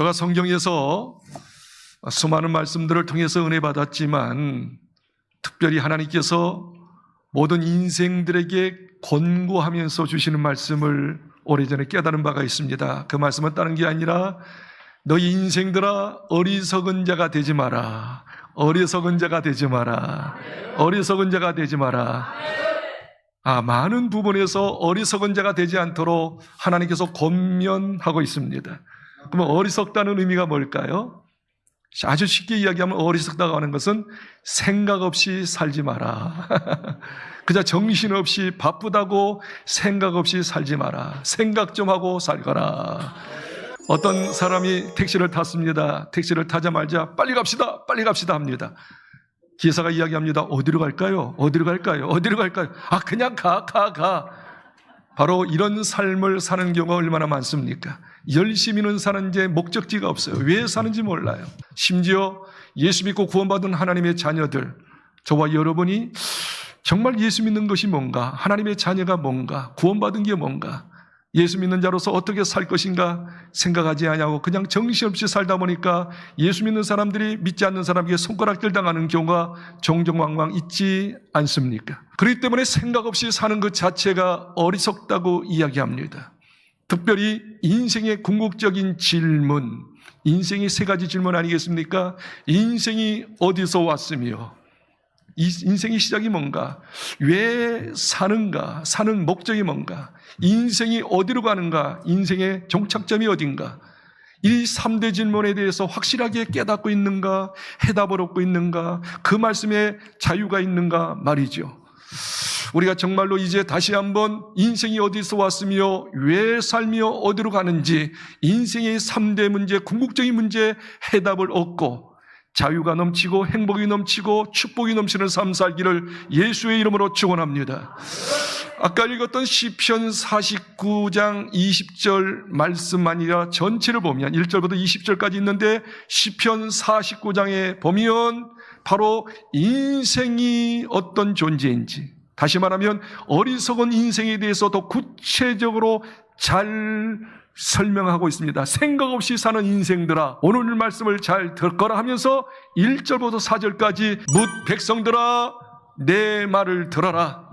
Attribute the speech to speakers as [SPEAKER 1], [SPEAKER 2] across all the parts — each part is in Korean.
[SPEAKER 1] 목사가 성경에서 수많은 말씀들을 통해서 은혜 받았지만 특별히 하나님께서 모든 인생들에게 권고하면서 주시는 말씀을 오래전에 깨달은 바가 있습니다. 그 말씀은 다른 게 아니라 너희 인생들아 어리석은 자가 되지 마라. 어리석은 자가 되지 마라. 어리석은 자가 되지 마라. 많은 부분에서 어리석은 자가 되지 않도록 하나님께서 권면하고 있습니다. 그러면 어리석다는 의미가 뭘까요? 아주 쉽게 이야기하면 어리석다고 하는 것은 생각 없이 살지 마라. 그저 정신없이 바쁘다고 생각 없이 살지 마라. 생각 좀 하고 살거라. 어떤 사람이 택시를 탔습니다. 택시를 타자마자 빨리 갑시다, 빨리 갑시다 합니다. 기사가 이야기합니다. 어디로 갈까요? 어디로 갈까요? 어디로 갈까요? 그냥 가. 바로 이런 삶을 사는 경우가 얼마나 많습니까? 열심히는 사는데 목적지가 없어요. 왜 사는지 몰라요. 심지어 예수 믿고 구원받은 하나님의 자녀들, 저와 여러분이 정말 예수 믿는 것이 뭔가, 하나님의 자녀가 뭔가, 구원받은 게 뭔가, 예수 믿는 자로서 어떻게 살 것인가 생각하지 않냐고 그냥 정신없이 살다 보니까 예수 믿는 사람들이 믿지 않는 사람에게 손가락질 당하는 경우가 종종 왕왕 있지 않습니까? 그렇기 때문에 생각 없이 사는 것 자체가 어리석다고 이야기합니다. 특별히 인생의 궁극적인 질문, 인생이 세 가지 질문 아니겠습니까? 인생이 어디서 왔으며 인생의 시작이 뭔가? 왜 사는가? 사는 목적이 뭔가? 인생이 어디로 가는가? 인생의 종착점이 어딘가? 이 3대 질문에 대해서 확실하게 깨닫고 있는가? 해답을 얻고 있는가? 그 말씀에 자유가 있는가 말이죠. 우리가 정말로 이제 다시 한번 인생이 어디서 왔으며 왜 살며 어디로 가는지 인생의 3대 문제, 궁극적인 문제에 해답을 얻고 자유가 넘치고 행복이 넘치고 축복이 넘치는 삶 살기를 예수의 이름으로 축원합니다. 아까 읽었던 시편 49장 20절 말씀만 아니라 전체를 보면 1절부터 20절까지 있는데 시편 49장에 보면 바로 인생이 어떤 존재인지, 다시 말하면 어리석은 인생에 대해서 더 구체적으로 잘 설명하고 있습니다. 생각 없이 사는 인생들아 오늘 말씀을 잘 듣거라 하면서 1절부터 4절까지 뭇 백성들아 내 말을 들어라.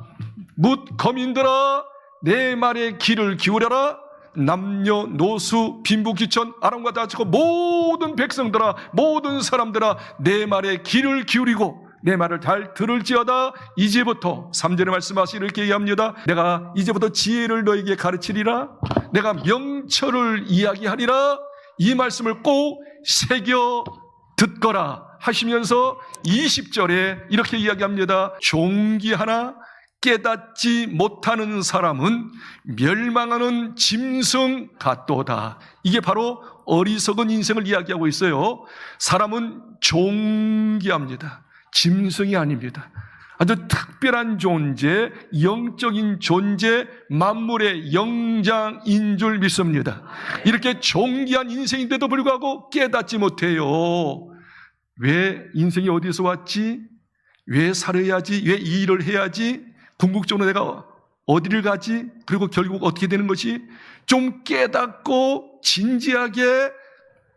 [SPEAKER 1] 뭇 거민들아 내 말에 귀를 기울여라. 남녀노수 빈부귀천 아람과 다치고 모든 백성들아 모든 사람들아 내 말에 귀를 기울이고 내 말을 잘 들을지어다. 이제부터 3절에 말씀하시 이렇게 얘기합니다. 내가 이제부터 지혜를 너에게 가르치리라. 내가 명철을 이야기하리라. 이 말씀을 꼭 새겨 듣거라 하시면서 20절에 이렇게 이야기합니다. 종기하나 깨닫지 못하는 사람은 멸망하는 짐승 같도다. 이게 바로 어리석은 인생을 이야기하고 있어요. 사람은 존귀합니다. 짐승이 아닙니다. 아주 특별한 존재, 영적인 존재, 만물의 영장인 줄 믿습니다. 이렇게 존귀한 인생인데도 불구하고 깨닫지 못해요. 왜 인생이 어디서 왔지? 왜 살아야지? 왜 이 일을 해야지? 궁극적으로 내가 어디를 가지? 그리고 결국 어떻게 되는 것이? 좀 깨닫고 진지하게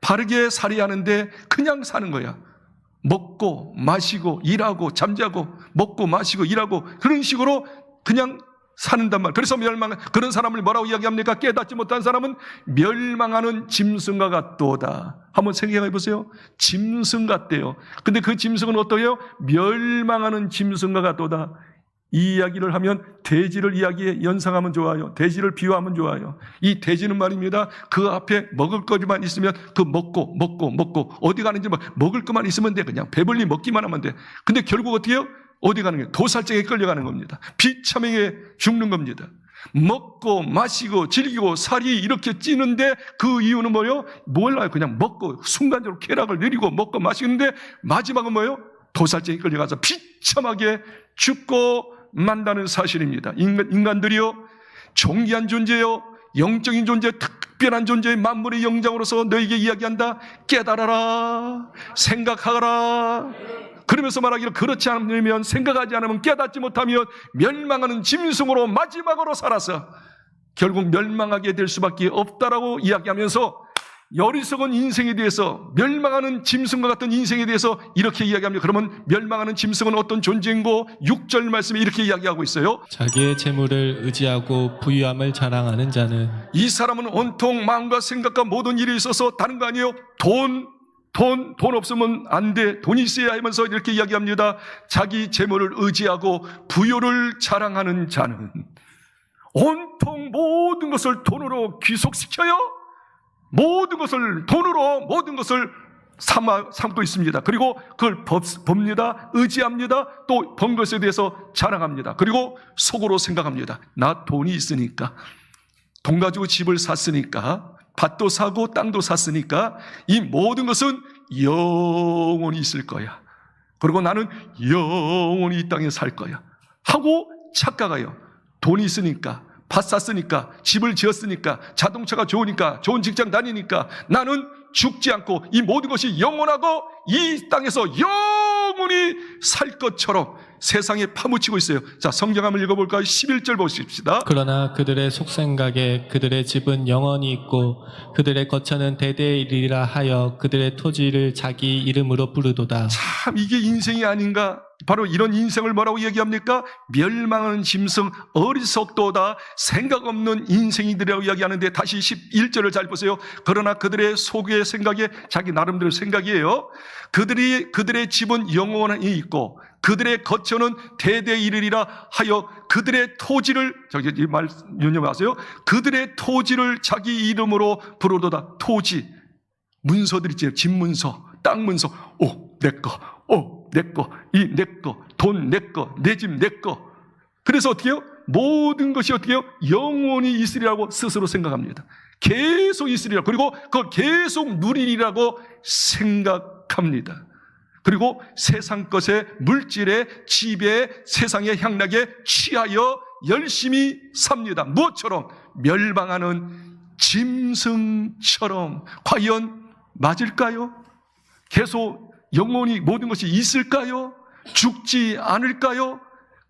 [SPEAKER 1] 바르게 살아야 하는데 그냥 사는 거야. 먹고 마시고 일하고 잠자고 먹고 마시고 일하고 그런 식으로 그냥 사는단 말이에요. 그래서 그런 사람을 뭐라고 이야기합니까? 깨닫지 못한 사람은 멸망하는 짐승과 같도다. 한번 생각해 보세요. 짐승 같대요. 근데 그 짐승은 어떠해요? 멸망하는 짐승과 같도다. 이 이야기를 하면 돼지를 연상하면 좋아요. 돼지를 비유하면 좋아요. 이 돼지는 말입니다. 그 앞에 먹을 것만 있으면 그 먹고 어디 가는지 먹을 것만 있으면 돼. 그냥 배불리 먹기만 하면 돼. 근데 결국 어떻게 해요? 어디 가는 거예요? 도살장에 끌려가는 겁니다. 비참하게 죽는 겁니다. 먹고 마시고 즐기고 살이 이렇게 찌는데 그 이유는 뭐예요? 몰라요. 그냥 먹고 순간적으로 쾌락을 누리고 먹고 마시는데 마지막은 뭐예요? 도살장에 끌려가서 비참하게 죽고 만다는 사실입니다. 인간들이요 존귀한 존재요 영적인 존재, 특별한 존재의 만물의 영장으로서 너에게 이야기한다. 깨달아라, 생각하라. 그러면서 말하기를 그렇지 않으면, 생각하지 않으면, 깨닫지 못하면 멸망하는 짐승으로 마지막으로 살아서 결국 멸망하게 될 수밖에 없다라고 이야기하면서 어리석은 인생에 대해서, 멸망하는 짐승과 같은 인생에 대해서 이렇게 이야기합니다. 그러면 멸망하는 짐승은 어떤 존재인고 6절 말씀에 이렇게 이야기하고 있어요.
[SPEAKER 2] 자기의 재물을 의지하고 부유함을 자랑하는 자는
[SPEAKER 1] 이 사람은 온통 마음과 생각과 모든 일에 있어서 다른 거 아니에요. 돈 없으면 안 돼. 돈이 있어야 하면서 이렇게 이야기합니다. 자기 재물을 의지하고 부유를 자랑하는 자는 온통 모든 것을 돈으로 귀속시켜요. 모든 것을 돈으로 모든 것을 삼고 있습니다. 그리고 그걸 봅니다. 의지합니다. 또 번 것에 대해서 자랑합니다. 그리고 속으로 생각합니다. 나 돈이 있으니까, 돈 가지고 집을 샀으니까, 밭도 사고 땅도 샀으니까 이 모든 것은 영원히 있을 거야. 그리고 나는 영원히 이 땅에 살 거야 하고 착각해요. 돈이 있으니까, 밭 샀으니까, 집을 지었으니까, 자동차가 좋으니까, 좋은 직장 다니니까 나는 죽지 않고 이 모든 것이 영원하고 이 땅에서 영원히 살 것처럼 세상에 파묻히고 있어요. 자, 성경 한번 읽어볼까요? 11절 보십시다.
[SPEAKER 2] 그러나 그들의 속생각에 그들의 집은 영원히 있고 그들의 거처는 대대이리라 하여 그들의 토지를 자기 이름으로 부르도다.
[SPEAKER 1] 참 이게 인생이 아닌가? 바로 이런 인생을 뭐라고 얘기합니까? 멸망하는 짐승, 어리석도다, 생각 없는 인생이들이라고 이야기하는데, 다시 11절을 잘 보세요. 그러나 그들의 속의 생각에, 자기 나름대로 생각이에요. 그들의 집은 영원히 있고 그들의 거처는 대대 이르리라 하여 그들의 토지를, 저기 이 말 유념하세요. 그들의 토지를 자기 이름으로 부르도다. 토지, 문서들 있죠. 집 문서, 땅 문서. 내꺼, 이 내꺼, 돈 내꺼, 내 집 내꺼. 그래서 어떻게 해요? 모든 것이 어떻게 해요? 영원히 있으리라고 스스로 생각합니다. 계속 있으리라. 그리고 그걸 계속 누리리라고 생각합니다. 그리고 세상 것에, 물질에, 집에, 세상의 향락에 취하여 열심히 삽니다. 무엇처럼? 멸망하는 짐승처럼. 과연 맞을까요? 계속 영원히 모든 것이 있을까요? 죽지 않을까요?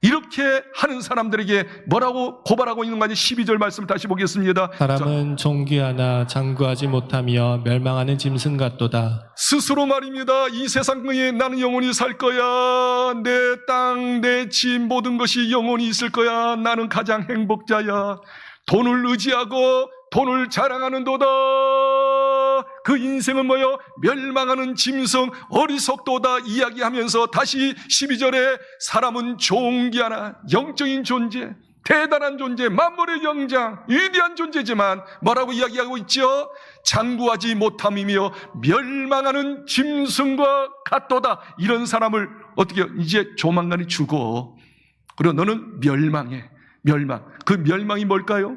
[SPEAKER 1] 이렇게 하는 사람들에게 뭐라고 고발하고 있는 거 아니에요? 12절 말씀 다시 보겠습니다.
[SPEAKER 2] 사람은 존귀하나 장구하지 못하며 멸망하는 짐승 같도다.
[SPEAKER 1] 스스로 말입니다. 이 세상에 나는 영원히 살 거야. 내 땅, 내 집, 모든 것이 영원히 있을 거야. 나는 가장 행복자야. 돈을 의지하고 돈을 자랑하는도다. 그 인생은 뭐요? 멸망하는 짐승, 어리석도다 이야기하면서 다시 12절에 사람은 존귀하나, 영적인 존재, 대단한 존재, 만물의 영장, 위대한 존재지만 뭐라고 이야기하고 있죠? 장구하지 못함이며 멸망하는 짐승과 같도다. 이런 사람을 어떻게 이제 조만간에 죽어. 그리고 너는 멸망해. 멸망. 그 멸망이 뭘까요?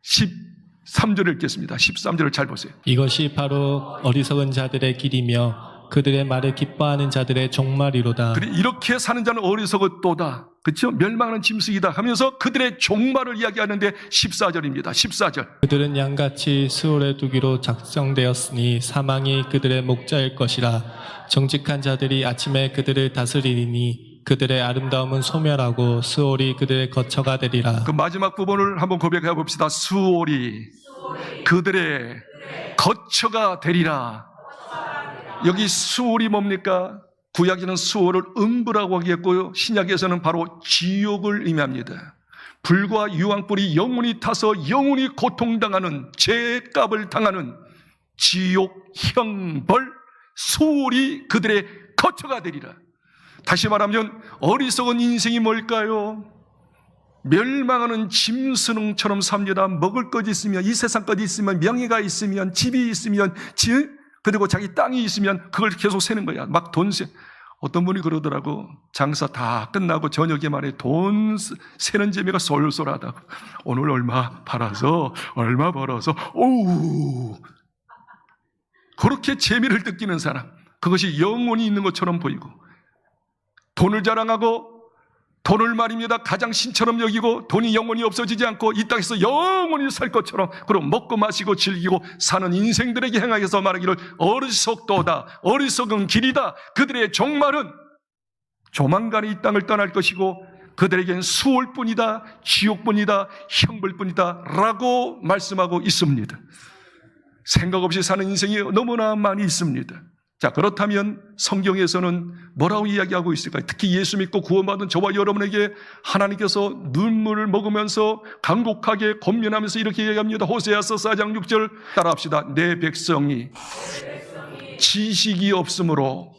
[SPEAKER 1] 13절을 읽겠습니다. 13절을 잘 보세요.
[SPEAKER 2] 이것이 바로 어리석은 자들의 길이며 그들의 말을 기뻐하는 자들의 종말이로다.
[SPEAKER 1] 이렇게 사는 자는 어리석었도다. 그렇죠? 멸망하는 짐승이다 하면서 그들의 종말을 이야기하는데 14절입니다. 14절.
[SPEAKER 2] 그들은 양같이 수월에 두기로 작정되었으니 사망이 그들의 목자일 것이라. 정직한 자들이 아침에 그들을 다스리니 그들의 아름다움은 소멸하고 수월이 그들의 거처가 되리라.
[SPEAKER 1] 그 마지막 부분을 한번 고백해 봅시다. 수월이 그들의 거처가 되리라. 여기 수월이 뭡니까? 구약에는 수월을 음부라고 하겠고요, 신약에서는 바로 지옥을 의미합니다. 불과 유황불이 영원히 타서 영원히 고통당하는, 죄값을 당하는 지옥 형벌, 수월이 그들의 거처가 되리라. 다시 말하면 어리석은 인생이 뭘까요? 멸망하는 짐승처럼 삽니다. 먹을 것 있으면, 이 세상 것 있으면, 명예가 있으면, 집이 있으면, 그리고 자기 땅이 있으면 그걸 계속 세는 거야. 막 돈 세. 어떤 분이 그러더라고. 장사 다 끝나고 저녁에 말해 돈 세는 재미가 쏠쏠하다고. 오늘 얼마 팔아서 얼마 벌어서 오우. 그렇게 재미를 느끼는 사람, 그것이 영원히 있는 것처럼 보이고, 돈을 자랑하고 돈을 말입니다 가장 신처럼 여기고, 돈이 영원히 없어지지 않고 이 땅에서 영원히 살 것처럼, 그럼 먹고 마시고 즐기고 사는 인생들에게 행하여서 말하기를 어리석도다, 어리석은 길이다. 그들의 종말은 조만간에 이 땅을 떠날 것이고 그들에겐 수월뿐이다, 지옥뿐이다, 형벌뿐이다 라고 말씀하고 있습니다. 생각 없이 사는 인생이 너무나 많이 있습니다. 자, 그렇다면 성경에서는 뭐라고 이야기하고 있을까요? 특히 예수 믿고 구원받은 저와 여러분에게 하나님께서 눈물을 먹으면서 간곡하게 권면하면서 이렇게 얘기합니다. 호세아서 4장 6절 따라합시다. 내 백성이 지식이 없으므로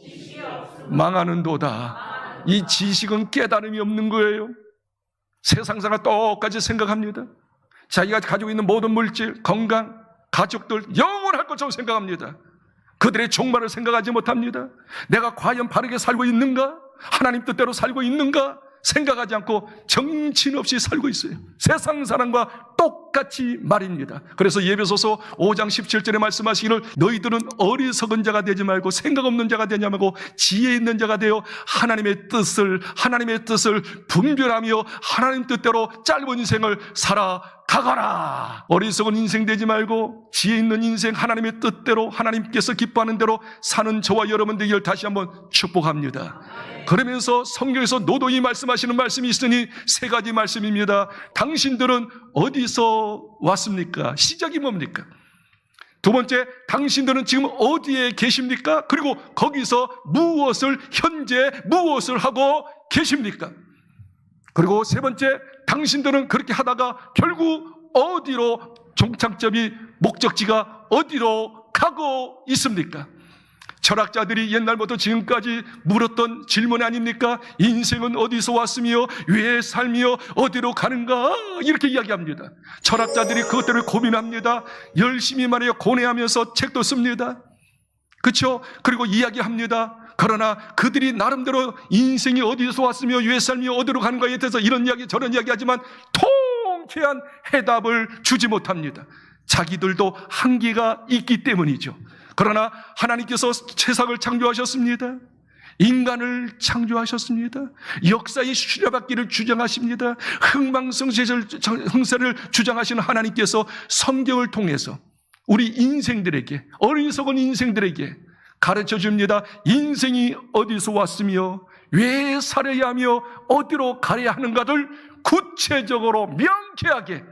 [SPEAKER 1] 망하는도다. 이 지식은 깨달음이 없는 거예요. 세상사가 똑같이 생각합니다. 자기가 가지고 있는 모든 물질, 건강, 가족들 영원할 것처럼 생각합니다. 그들의 종말을 생각하지 못합니다. 내가 과연 바르게 살고 있는가? 하나님 뜻대로 살고 있는가? 생각하지 않고 정신없이 살고 있어요. 세상 사람과 똑같이 말입니다. 그래서 예배소서 5장 17절에 말씀하시기를 너희들은 어리석은 자가 되지 말고 생각 없는 자가 되지 말고 지혜 있는 자가 되어 하나님의 뜻을 분별하며 하나님 뜻대로 짧은 인생을 살아가거라. 어리석은 인생 되지 말고 지혜 있는 인생, 하나님의 뜻대로 하나님께서 기뻐하는 대로 사는 저와 여러분 되기를 다시 한번 축복합니다. 그러면서 성경에서 노도히 말씀하시는 말씀이 있으니 세 가지 말씀입니다. 당신들은 어디서 왔습니까? 시작이 뭡니까? 두 번째, 당신들은 지금 어디에 계십니까? 그리고 거기서 현재 무엇을 하고 계십니까? 그리고 세 번째, 당신들은 그렇게 하다가 결국 어디로 종착점이 목적지가 어디로 가고 있습니까? 철학자들이 옛날부터 지금까지 물었던 질문 아닙니까? 인생은 어디서 왔으며 왜 살며 어디로 가는가? 이렇게 이야기합니다. 철학자들이 그것들을 고민합니다. 열심히 말해요. 고뇌하면서 책도 씁니다. 그렇죠? 그리고 이야기합니다. 그러나 그들이 나름대로 인생이 어디서 왔으며 왜 살며 어디로 가는가에 대해서 이런 이야기 저런 이야기 하지만 통쾌한 해답을 주지 못합니다. 자기들도 한계가 있기 때문이죠. 그러나 하나님께서 세상을 창조하셨습니다. 인간을 창조하셨습니다. 역사의 수레바퀴를 주장하십니다. 흥망성쇠를 주장하시는 하나님께서 성경을 통해서 우리 인생들에게, 어리석은 인생들에게 가르쳐 줍니다. 인생이 어디서 왔으며 왜 살아야 하며 어디로 가야 하는가를 구체적으로 명쾌하게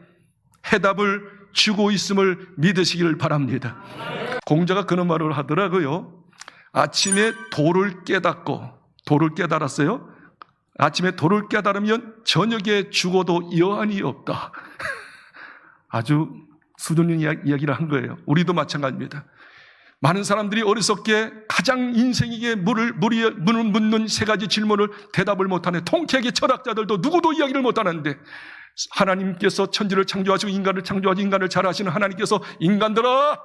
[SPEAKER 1] 해답을 주고 있음을 믿으시기를 바랍니다. 공자가 그런 말을 하더라고요. 아침에 도를 깨달았어요. 아침에 도를 깨달으면 저녁에 죽어도 여한이 없다. 아주 수준 있는 이야기를 한 거예요. 우리도 마찬가지입니다. 많은 사람들이 어리석게 가장 인생에게 묻는 세 가지 질문을 대답을 못하네. 통쾌하게 철학자들도 누구도 이야기를 못하는데 하나님께서 천지를 창조하시고 인간을 창조하시고 인간을 잘하시는 하나님께서 인간들아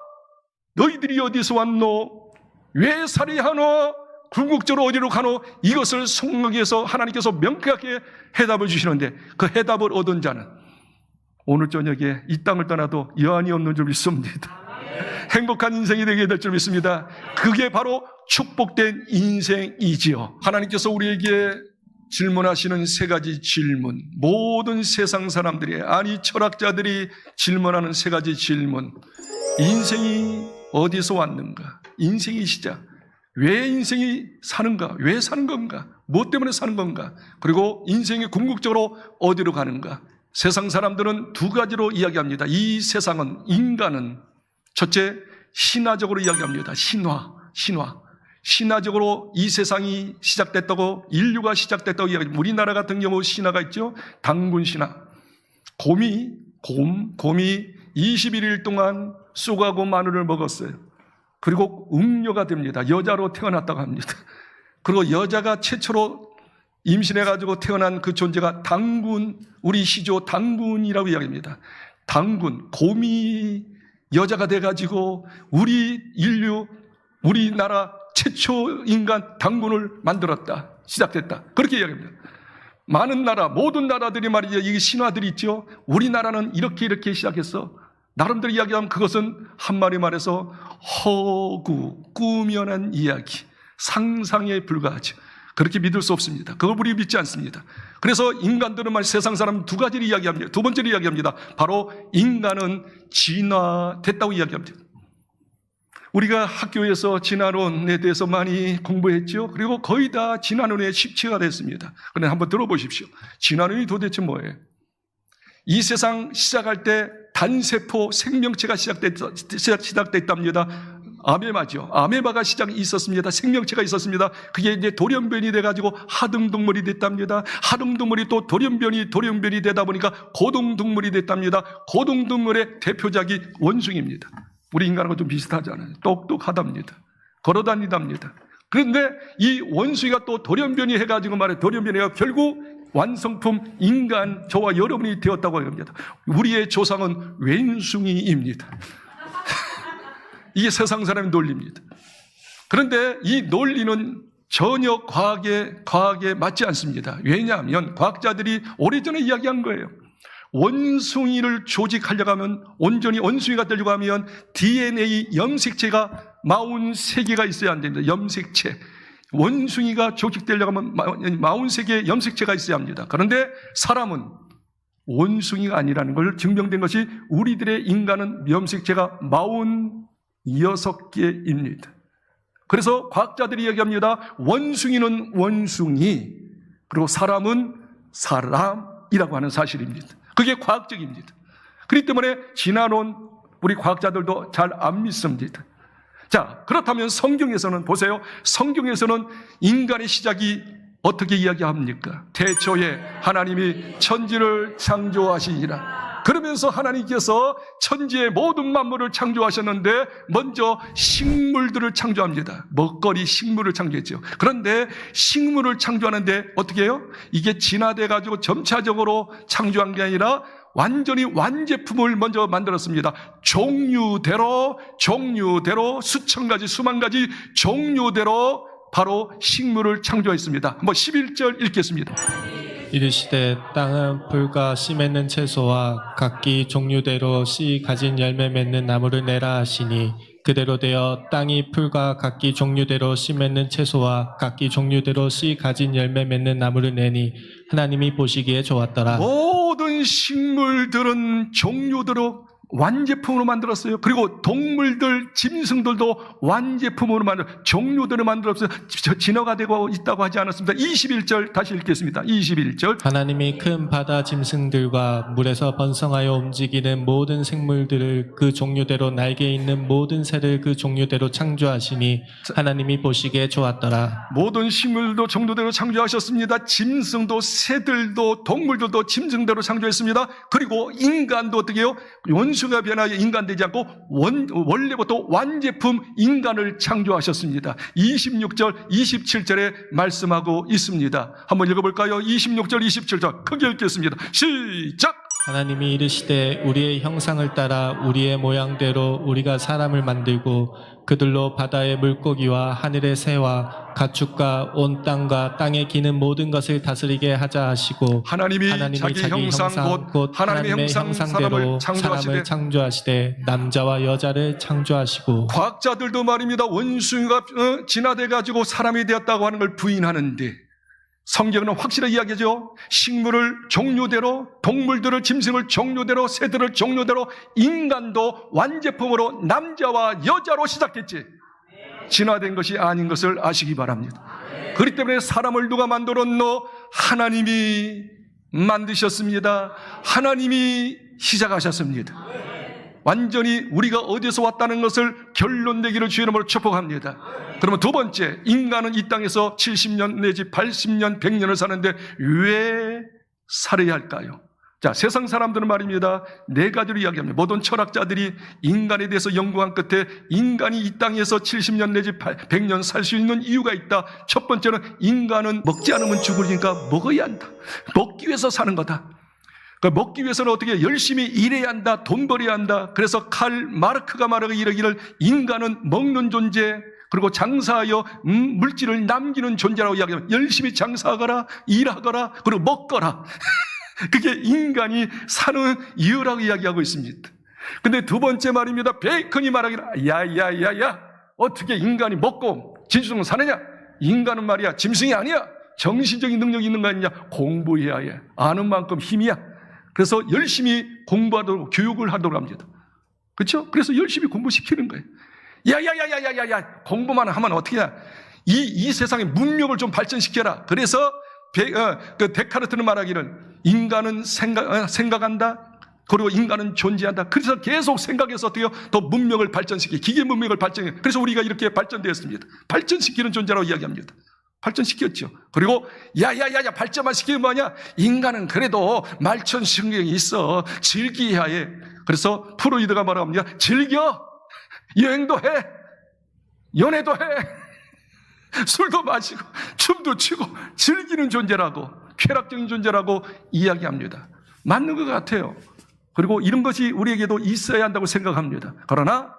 [SPEAKER 1] 너희들이 어디서 왔노? 왜 살아야 하노? 궁극적으로 어디로 가노? 이것을 성경에서 하나님께서 명쾌하게 해답을 주시는데 그 해답을 얻은 자는 오늘 저녁에 이 땅을 떠나도 여한이 없는 줄 믿습니다. 행복한 인생이 되게 될 줄 믿습니다. 그게 바로 축복된 인생이지요. 하나님께서 우리에게 질문하시는 세 가지 질문, 모든 세상 사람들이, 아니 철학자들이 질문하는 세 가지 질문. 인생이 어디서 왔는가? 인생의 시작. 왜 인생이 사는가? 왜 사는 건가? 무엇 때문에 사는 건가? 그리고 인생이 궁극적으로 어디로 가는가? 세상 사람들은 두 가지로 이야기합니다. 이 세상은, 인간은 첫째, 신화적으로 이야기합니다. 신화적으로 이 세상이 시작됐다고, 인류가 시작됐다고 이야기합니다. 우리나라 같은 경우 신화가 있죠. 단군 신화. 곰이 21일 동안 쑥하고 마늘을 먹었어요. 그리고 음녀가 됩니다. 여자로 태어났다고 합니다. 그리고 여자가 최초로 임신해가지고 태어난 그 존재가 단군, 우리 시조 단군이라고 이야기합니다. 단군, 곰이 여자가 돼가지고 우리나라 최초 인간 단군을 만들었다. 시작됐다. 그렇게 이야기합니다. 많은 나라, 모든 나라들이 말이죠. 이 신화들이 있죠. 우리나라는 이렇게 시작했어. 나름대로 이야기하면 그것은 한마디 말해서 허구, 꾸며낸 이야기, 상상에 불과하죠. 그렇게 믿을 수 없습니다. 그걸 우리 믿지 않습니다. 그래서 인간들은 세상 사람 두 가지를 이야기합니다. 두 번째로 이야기합니다. 바로 인간은 진화됐다고 이야기합니다. 우리가 학교에서 진화론에 대해서 많이 공부했죠. 그리고 거의 다 진화론의 십치가 됐습니다. 그런데 한번 들어보십시오. 진화론이 도대체 뭐예요? 이 세상 시작할 때 단세포 생명체가 시작됐답니다. 아메바죠. 아메바가 시작이 있었습니다. 생명체가 있었습니다. 그게 이제 돌연변이 돼가지고 하등동물이 됐답니다. 하등동물이 또 돌연변이 되다 보니까 고등동물이 됐답니다. 고등동물의 대표작이 원숭이입니다. 우리 인간하고 좀 비슷하잖아요. 똑똑하답니다. 걸어다니답니다. 그런데 이 원숭이가 또 돌연변이 해가지고 돌연변이가 결국 완성품 인간, 저와 여러분이 되었다고 합니다. 우리의 조상은 왼숭이입니다. 이게 세상 사람의 논리입니다. 그런데 이 논리는 전혀 과학에 맞지 않습니다. 왜냐하면 과학자들이 오래전에 이야기한 거예요. 원숭이를 조직하려고 하면, 온전히 원숭이가 되려고 하면 DNA 염색체가 43개가 있어야 안 됩니다. 염색체. 원숭이가 조직되려고 하면 43개의 염색체가 있어야 합니다. 그런데 사람은 원숭이가 아니라는 걸 증명된 것이 우리들의 인간은 염색체가 46개입니다. 그래서 과학자들이 이야기합니다. 원숭이는 원숭이, 그리고 사람은 사람이라고 하는 사실입니다. 그게 과학적입니다. 그렇기 때문에 진화론 우리 과학자들도 잘 안 믿습니다. 자, 그렇다면 성경에서는 보세요. 성경에서는 인간의 시작이 어떻게 이야기합니까? 태초에 하나님이 천지를 창조하시니라. 그러면서 하나님께서 천지의 모든 만물을 창조하셨는데 먼저 식물들을 창조합니다. 먹거리 식물을 창조했죠. 그런데 식물을 창조하는데 어떻게 해요? 이게 진화돼가지고 점차적으로 창조한 게 아니라 완전히 완제품을 먼저 만들었습니다. 종류대로 수천 가지 수만 가지 종류대로 바로 식물을 창조했습니다. 한번 11절 읽겠습니다.
[SPEAKER 2] 이르시되 땅은 풀과 씨 맺는 채소와 각기 종류대로 씨 가진 열매 맺는 나무를 내라 하시니 그대로 되어 땅이 풀과 각기 종류대로 씨 맺는 채소와 각기 종류대로 씨 가진 열매 맺는 나무를 내니 하나님이 보시기에 좋았더라.
[SPEAKER 1] 모든 식물들은 종류대로 완제품으로 만들었어요. 그리고 동물들, 짐승들도 완제품으로 종류대로 만들었어요. 진화가 되고 있다고 하지 않았습니다. 21절 다시 읽겠습니다. 21절.
[SPEAKER 2] 하나님이 큰 바다 짐승들과 물에서 번성하여 움직이는 모든 생물들을 그 종류대로 날개 있는 모든 새를 그 종류대로 창조하시니 하나님이 보시기에 좋았더라.
[SPEAKER 1] 모든 식물도 종류대로 창조하셨습니다. 짐승도 새들도 동물들도 짐승대로 창조했습니다. 그리고 인간도 어떻게 해요? 원수가 변하여 인간 되지 않고 원래부터 완제품 인간을 창조하셨습니다. 26절 27절에 말씀하고 있습니다. 한번 읽어볼까요? 26절 27절 크게 읽겠습니다. 시작.
[SPEAKER 2] 하나님이 이르시되 우리의 형상을 따라 우리의 모양대로 우리가 사람을 만들고 그들로 바다의 물고기와 하늘의 새와 가축과 온 땅과 땅에 기는 모든 것을 다스리게 하자 하시고
[SPEAKER 1] 하나님이 자기 형상 곧 하나님의 형상대로 사람을
[SPEAKER 2] 창조하시되 남자와 여자를 창조하시고.
[SPEAKER 1] 과학자들도 말입니다. 원숭이가 진화돼가지고 사람이 되었다고 하는 걸 부인하는데 성경은 확실하게 이야기하죠. 식물을 종류대로, 동물들을, 짐승을 종류대로, 새들을 종류대로, 인간도 완제품으로 남자와 여자로 시작됐지 진화된 것이 아닌 것을 아시기 바랍니다. 그렇기 때문에 사람을 누가 만들었노? 하나님이 만드셨습니다. 하나님이 시작하셨습니다. 완전히 우리가 어디서 왔다는 것을 결론내기를 주의 이름으로 축복합니다. 그러면 두 번째, 인간은 이 땅에서 70년 내지 80년, 100년을 사는데 왜 살아야 할까요? 자, 세상 사람들은 말입니다. 네 가지로 이야기합니다. 모든 철학자들이 인간에 대해서 연구한 끝에 인간이 이 땅에서 70년 내지 100년 살 수 있는 이유가 있다. 첫 번째는 인간은 먹지 않으면 죽으니까 먹어야 한다. 먹기 위해서 사는 거다. 먹기 위해서는 어떻게 열심히 일해야 한다. 돈 벌어야 한다. 그래서 칼 마르크가 말하고 이러기를 인간은 먹는 존재, 그리고 장사하여 물질을 남기는 존재라고 이야기합니다. 열심히 장사하거라, 일하거라, 그리고 먹거라. 그게 인간이 사는 이유라고 이야기하고 있습니다. 근데 두 번째 말입니다. 베이컨이 말하기를 야야야야 어떻게 인간이 먹고 진수성은 사느냐? 인간은 말이야 짐승이 아니야. 정신적인 능력이 있는 거 아니냐? 공부해야 해. 아는 만큼 힘이야. 그래서 열심히 공부하도록 교육을 하도록 합니다. 그렇죠? 그래서 열심히 공부시키는 거예요. 야야야야야야야 공부만 하면 어떻게 해? 이 세상의 문명을 좀 발전시켜라. 그래서 그 데카르트는 말하기를 인간은 생각한다, 그리고 인간은 존재한다. 그래서 계속 생각해서 어때요? 더 문명을 발전시키, 기계 문명을 발전해. 그래서 우리가 이렇게 발전되었습니다. 발전시키는 존재라고 이야기합니다. 발전시켰죠. 그리고 야야야야 발전만 시키면 뭐냐? 인간은 그래도 말천신경이 있어. 즐기야 해. 그래서 프로이드가 말합니다. 즐겨. 여행도 해. 연애도 해. 술도 마시고 춤도 추고 즐기는 존재라고, 쾌락적인 존재라고 이야기합니다. 맞는 것 같아요. 그리고 이런 것이 우리에게도 있어야 한다고 생각합니다. 그러나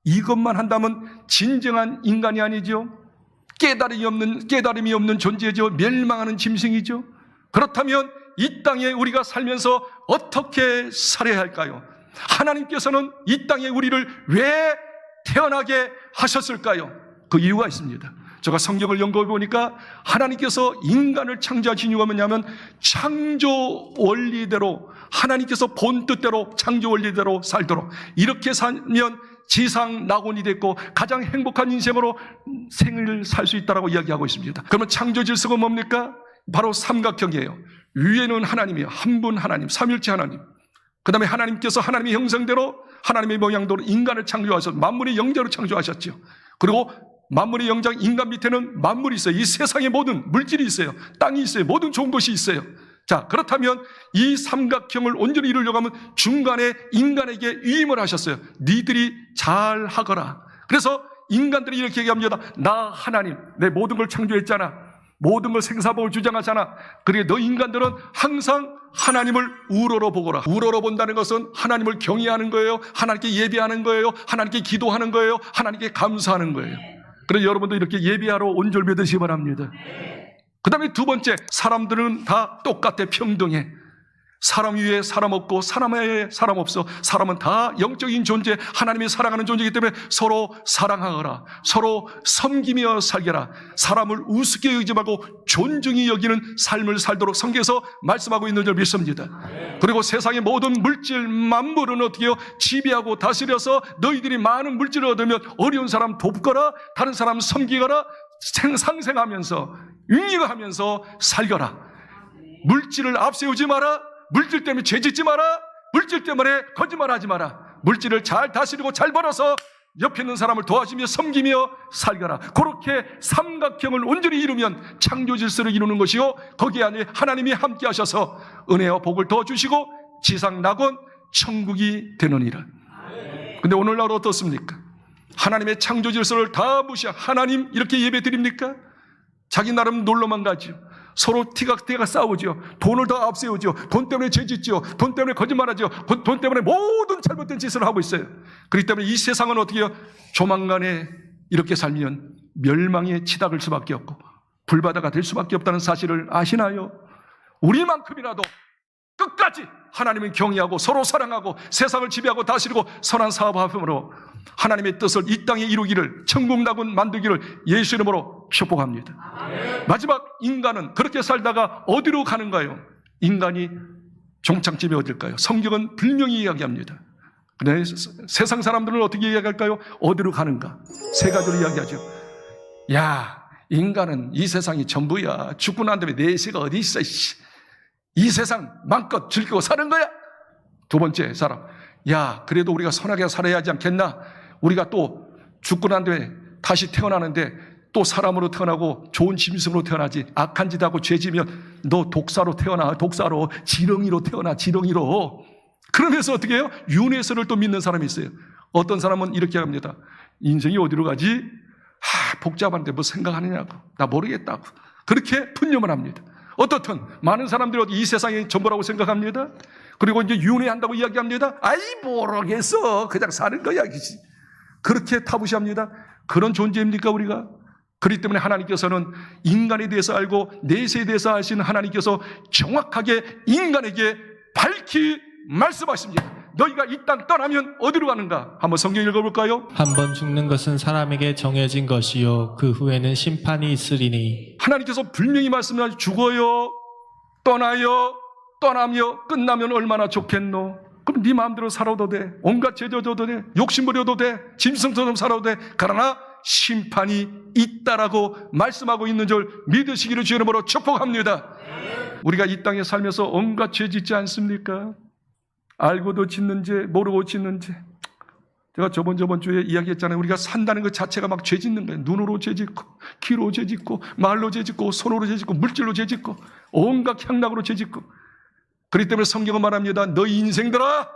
[SPEAKER 1] 이것만 한다면 진정한 인간이 아니죠. 깨달음이 없는 존재죠. 멸망하는 짐승이죠. 그렇다면 이 땅에 우리가 살면서 어떻게 살아야 할까요? 하나님께서는 이 땅에 우리를 왜 태어나게 하셨을까요? 그 이유가 있습니다. 제가 성경을 연구해 보니까 하나님께서 인간을 창조하신 이유가 뭐냐면 창조 원리대로, 하나님께서 본 뜻대로 창조 원리대로 살도록, 이렇게 살면 지상 낙원이 됐고 가장 행복한 인생으로 생을 살 수 있다고 이야기하고 있습니다. 그러면 창조 질서가 뭡니까? 바로 삼각형이에요. 위에는 하나님이에요. 한 분 하나님, 삼일체 하나님. 그 다음에 하나님께서 하나님의 형상대로, 하나님의 모양대로 인간을 창조하셔서 만물의 영자로 창조하셨죠. 그리고 만물의 영장, 인간 밑에는 만물이 있어요. 이 세상의 모든 물질이 있어요. 땅이 있어요. 모든 좋은 것이 있어요. 자, 그렇다면 이 삼각형을 온전히 이루려고 하면 중간에 인간에게 위임을 하셨어요. 니들이 잘 하거라. 그래서 인간들이 이렇게 얘기합니다. 나 하나님, 내 모든 걸 창조했잖아. 모든 걸 생사복을 주장하잖아. 그러니까 너 인간들은 항상 하나님을 우러러 보거라. 우러러 본다는 것은 하나님을 경외하는 거예요. 하나님께 예배하는 거예요. 하나님께 기도하는 거예요. 하나님께 감사하는 거예요. 그래서 여러분도 이렇게 예배하러 온줄 믿으시기 바랍니다. 그 다음에 두 번째, 사람들은 다 똑같아, 평등해. 사람 위에 사람 없고 사람 외에 사람 없어. 사람은 다 영적인 존재, 하나님이 사랑하는 존재이기 때문에 서로 사랑하거라. 서로 섬기며 살게라. 사람을 우습게 여기지 말고 존중히 여기는 삶을 살도록 성경에서 말씀하고 있는 줄 믿습니다. 그리고 세상의 모든 물질 만물은 어떻게 해요? 지배하고 다스려서 너희들이 많은 물질을 얻으면 어려운 사람 돕거라, 다른 사람 섬기거라, 상생하면서 융리하면서 살거라. 물질을 앞세우지 마라. 물질 때문에 죄짓지 마라. 물질 때문에 거짓말하지 마라. 물질을 잘 다스리고 잘 벌어서 옆에 있는 사람을 도와주며 섬기며 살거라. 그렇게 삼각형을 온전히 이루면 창조 질서를 이루는 것이요, 거기에 안에 하나님이 함께 하셔서 은혜와 복을 더 주시고 지상 낙원 천국이 되느니라. 근데 오늘날 어떻습니까? 하나님의 창조 질서를 다 무시하고 하나님 이렇게 예배 드립니까? 자기 나름 놀러만 가죠. 서로 티각티가 싸우죠. 돈을 더 앞세우죠. 돈 때문에 죄짓죠. 돈 때문에 거짓말하죠. 돈 때문에 모든 잘못된 짓을 하고 있어요. 그렇기 때문에 이 세상은 어떻게 해요? 조만간에 이렇게 살면 멸망에 치닫을 수밖에 없고 불바다가 될 수밖에 없다는 사실을 아시나요? 우리만큼이라도 끝까지 하나님을 경외하고 서로 사랑하고 세상을 지배하고 다스리고 선한 사업함으로 하나님의 뜻을 이 땅에 이루기를, 천국 낙원 만들기를 예수 이름으로 축복합니다. 마지막, 인간은 그렇게 살다가 어디로 가는가요? 인간이 종착점이 어딜까요? 성경은 분명히 이야기합니다. 근데 세상 사람들은 어떻게 이야기할까요? 어디로 가는가? 세 가지로 이야기하죠. 야, 인간은 이 세상이 전부야. 죽고 난 다음에 내세가 어디 있어? 이 세상 마음껏 즐기고 사는 거야. 두 번째 사람, 야, 그래도 우리가 선하게 살아야 하지 않겠나? 우리가 또 죽고 난 다음에 다시 태어나는데 또 사람으로 태어나고 좋은 짐승으로 태어나지. 악한 짓 하고 죄지면 너 독사로 태어나. 독사로, 지렁이로 태어나. 지렁이로. 그러면서 어떻게 해요? 윤회설을 또 믿는 사람이 있어요. 어떤 사람은 이렇게 합니다. 인생이 어디로 가지? 복잡한데 뭐 생각하느냐고. 나 모르겠다고. 그렇게 푸념을 합니다. 어떻든 많은 사람들이 이 세상이 전부라고 생각합니다. 그리고 이제 윤회한다고 이야기합니다. 아이 모르겠어. 그냥 사는 거야. 그렇게 타부시합니다. 그런 존재입니까 우리가? 그렇기 때문에 하나님께서는 인간에 대해서 알고 내세에 대해서 아시는 하나님께서 정확하게 인간에게 밝히 말씀하십니다. 너희가 이 땅 떠나면 어디로 가는가? 한번 성경 읽어볼까요?
[SPEAKER 2] 한 번 죽는 것은 사람에게 정해진 것이요 그 후에는 심판이 있으리니.
[SPEAKER 1] 하나님께서 분명히 말씀하시죠. 죽어요, 떠나요, 떠나며 끝나면 얼마나 좋겠노? 그럼 네 마음대로 살아도 돼. 온갖 죄 져도 돼. 욕심 부려도 돼. 짐승처럼 살아도 돼. 그러나 심판이 있다라고 말씀하고 있는 줄 믿으시기를 주의 이름으로 축복합니다. 우리가 이 땅에 살면서 온갖 죄 짓지 않습니까? 알고도 짓는 죄, 모르고 짓는 죄. 제가 저번 주에 이야기했잖아요. 우리가 산다는 것 자체가 막 죄 짓는 거예요. 눈으로 죄 짓고, 귀로 죄 짓고, 말로 죄 짓고, 손으로 죄 짓고, 물질로 죄 짓고, 온갖 향락으로 죄 짓고. 그렇기 때문에 성경은 말합니다. 너희 인생들아,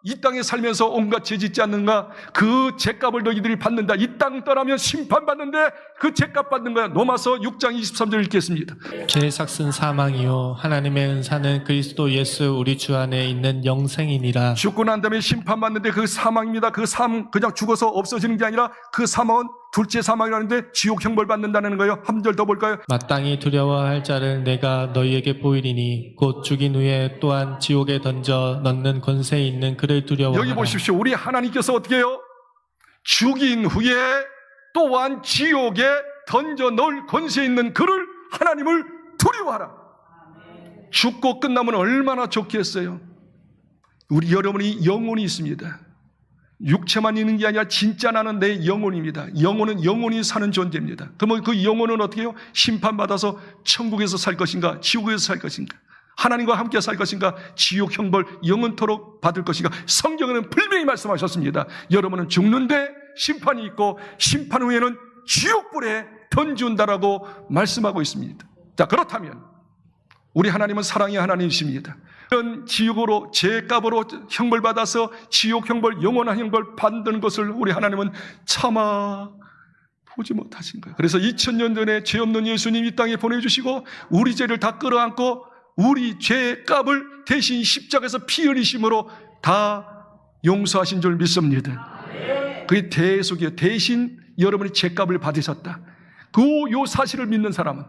[SPEAKER 1] 이 땅에 살면서 온갖 죄 짓지 않는가? 그 죄값을 너희들이 받는다. 이 땅 떠나면 심판받는데 그 죄값 받는 거야. 로마서 6장 23절 읽겠습니다.
[SPEAKER 2] 죄의 삭은 사망이요 하나님의 은사는 그리스도 예수 우리 주 안에 있는 영생이니라.
[SPEAKER 1] 죽고 난 다음에 심판받는데 그 사망입니다. 그 삶 그냥 죽어서 없어지는 게 아니라 그 사망은 둘째 사망이라는데 지옥 형벌 받는다는 거예요. 한 절 더 볼까요?
[SPEAKER 2] 마땅히 두려워할 자를 내가 너희에게 보이리니 곧 죽인 후에 또한 지옥에 던져 넣는 권세 있는 그를 두려워하라.
[SPEAKER 1] 여기 보십시오. 우리 하나님께서 어떻게 해요? 죽인 후에 또한 지옥에 던져 넣을 권세 있는 그를 하나님을 두려워하라. 죽고 끝나면 얼마나 좋겠어요. 우리 여러분이 영혼이 있습니다. 육체만 있는 게 아니라 진짜 나는 내 영혼입니다. 영혼은 영혼이 사는 존재입니다. 그러면 그 영혼은 어떻게 해요? 심판받아서 천국에서 살 것인가? 지옥에서 살 것인가? 하나님과 함께 살 것인가? 지옥 형벌 영원토록 받을 것인가? 성경에는 분명히 말씀하셨습니다. 여러분은 죽는데 심판이 있고 심판 후에는 지옥불에 던진다라고 말씀하고 있습니다. 자, 그렇다면 우리 하나님은 사랑의 하나님이십니다. 이런 지옥으로 죄값으로 형벌받아서 지옥 형벌 영원한 형벌 받는 것을 우리 하나님은 참아 보지 못하신 거예요. 그래서 2000년 전에 죄 없는 예수님 이 땅에 보내주시고 우리 죄를 다 끌어안고 우리 죄값을 대신 십자가에서 피 흘리심으로 다 용서하신 줄 믿습니다. 그게 대속이에요. 대신 여러분이 죄값을 받으셨다. 요 사실을 믿는 사람은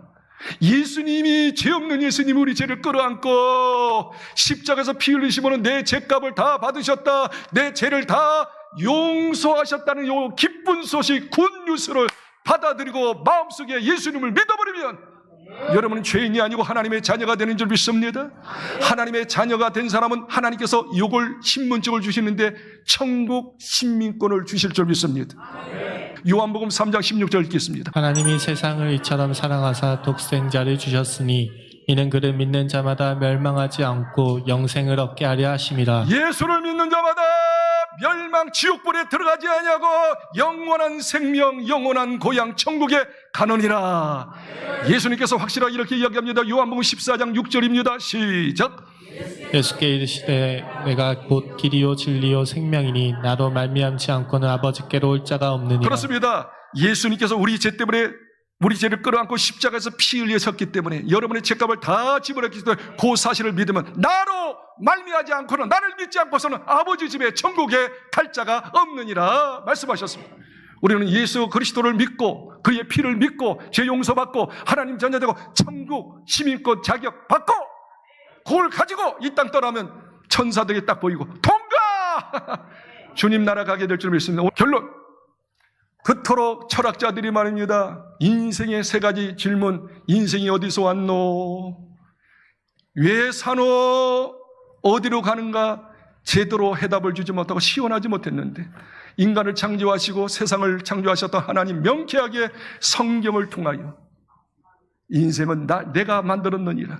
[SPEAKER 1] 예수님이 죄 없는 예수님이 우리 죄를 끌어안고 십자가에서 피 흘리심으로 내 죄값을 다 받으셨다. 내 죄를 다 용서하셨다는 요 기쁜 소식 굿뉴스를 받아들이고 마음속에 예수님을 믿어버리면 여러분은 죄인이 아니고 하나님의 자녀가 되는 줄 믿습니다. 하나님의 자녀가 된 사람은 하나님께서 요걸 신분증을 주시는데 천국 신민권을 주실 줄 믿습니다. 요한복음 3장 16절 읽겠습니다.
[SPEAKER 2] 하나님이 세상을 이처럼 사랑하사 독생자를 주셨으니 이는 그를 믿는 자마다 멸망하지 않고 영생을 얻게 하려 하심이라.
[SPEAKER 1] 예수를 믿는 자마다 멸망 지옥불에 들어가지 아니하고 영원한 생명 영원한 고향 천국에 가느니라. 예수님께서 확실하게 이렇게 이야기합니다. 요한복음 14장 6절입니다. 시작.
[SPEAKER 2] 예수께 이르시되 내가 곧 길이요 진리요 생명이니 나로 말미암지 않고는 아버지께로 올 자가 없느니라.
[SPEAKER 1] 그렇습니다. 예수님께서 우리 죄 때문에 우리 죄를 끌어안고 십자가에서 피 흘리셨기 때문에 여러분의 죄값을 다 지불했기 때문에 그 사실을 믿으면 나로 말미암지 않고는 나를 믿지 않고서는 아버지 집에 천국에 갈 자가 없느니라 말씀하셨습니다. 우리는 예수 그리스도를 믿고 그의 피를 믿고 죄 용서받고 하나님 자녀되고 천국 시민권 자격 받고 그걸 가지고 이 땅 떠나면 천사들이 딱 보이고 통과! 주님 나라 가게 될 줄 믿습니다. 결론, 그토록 철학자들이 말입니다. 인생의 세 가지 질문. 인생이 어디서 왔노? 왜 사노? 어디로 가는가? 제대로 해답을 주지 못하고 시원하지 못했는데 인간을 창조하시고 세상을 창조하셨던 하나님 명쾌하게 성경을 통하여 인생은 내가 만들었느니라.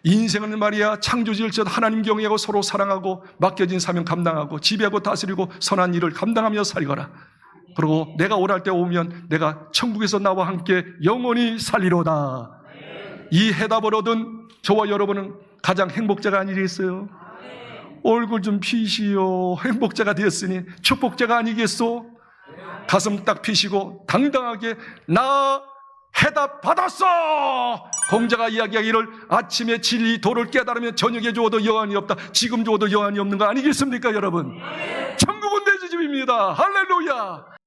[SPEAKER 1] 인생은 말이야 창조질적 하나님 경외하고 서로 사랑하고 맡겨진 사명 감당하고 지배하고 다스리고 선한 일을 감당하며 살거라. 그리고 내가 오랄 때 오면 내가 천국에서 나와 함께 영원히 살리로다. 이 해답을 얻은 저와 여러분은 가장 행복자가 아니겠어요? 얼굴 좀 피시오. 행복자가 되었으니 축복자가 아니겠소? 가슴 딱 피시고 당당하게 나 해답 받았어! 공자가 이야기하기를 아침에 진리 도를 깨달으면 저녁에 주어도 여한이 없다. 지금 주어도 여한이 없는 거 아니겠습니까 여러분? 천국은 내 집입니다. 할렐루야.